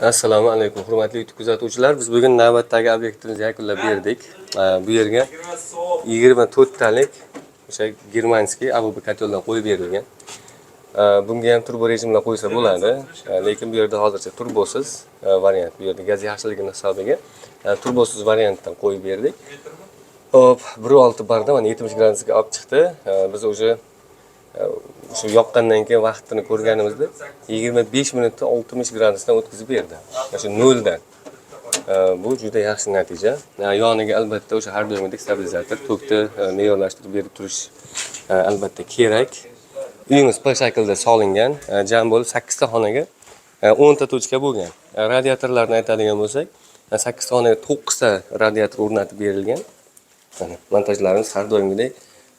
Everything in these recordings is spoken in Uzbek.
Assalomu alaykum, hurmatli YouTube kuzatuvchilar. Biz bugun navbatdagi obyektimizni yakunlab berdik. Bu yerga 24 talik o'sha germanskiy AVB koteldan qo'yib berilgan. Bunga ham turbo rejimda qo'ysa bo'ladi, lekin bu yerda hozircha turbosiz variant. Bu yerda gaz yaxshiligini hisobiga turbosiz variantdan qo'yib berdik. Hop, 1.6 barda mana 70 gradusga olib chiqdi. Biz o'sha shu yoqqandan keyin vaqtini ko'rganimizda 25 minutda 60 gradusdan o'tkazib berdi. O'sha 0 dan. Bu juda yaxshi natija. Yoniga albatta o'sha har doimgidek stabilizator, tokni me'yorlashtirib berib turish albatta kerak. Uyimiz bu shaklda solingan. Jam bo'lib 8 ta xonaga 10 ta tochka bo'lgan. Radiatorlarni aytadigan bo'lsak, 8 ta xonaga 9 ta radiator o'rnatib berilgan. Mana montajlarimiz har doimgidek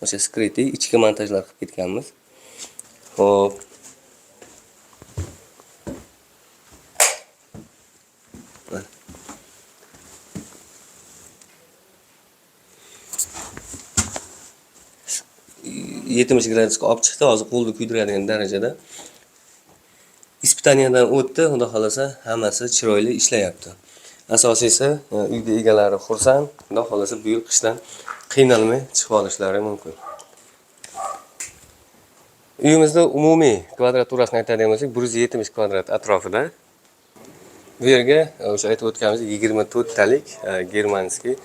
o'sha skritli ichki montajlar qilib ketganmiz. Hop. Yetmiş gradusga olib chiqdi, hozir qo'lni kuydiradigan darajada. Ispitaniyadan o'tdi, xudo xolasa hammasi chiroyli ishlayapti. Asosiysi uyda egalari xursand, xudo xolasa bu yil qishdan qiynalmay chiqib olishlari mumkin. Uyimizda umumiy kvadraturasini aytadigan bo'lsak 170 kvadrat atrofida. Bu yerga o'sha aytib o'tganimiz 24 talik germanskiy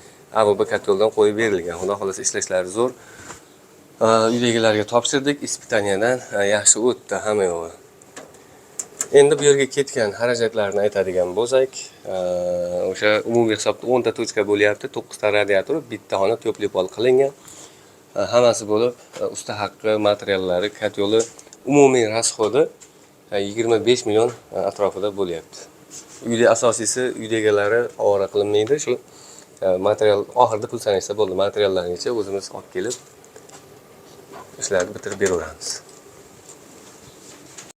AVB koteldan qo'yib berilgan. Xudo xolasa ishlashlari zo'r. Uydagilarga topshirdik, ispitaniyadan yaxshi o'tdi hamma yo'g'i. Endi bu yerga ketgan xarajatlarni aytadigan bo'lsak, o'sha umumiy hisobda 10 ta tochka bo'lyapti, 9 ta radiator, bitta xona to'pli pol qilingan. Hammasi bo'lib usta haqqi, materiallari, kotyoli, umumiy rasxodi 25 million atrofida bo'lyapti. Uyda asosiysi uydagilarga ovora qilinmaydi, shu material oxirida pul sanashsa bo'ldi, materiallargacha o'zimiz olib kelib ishlarni bitirib beraveramiz.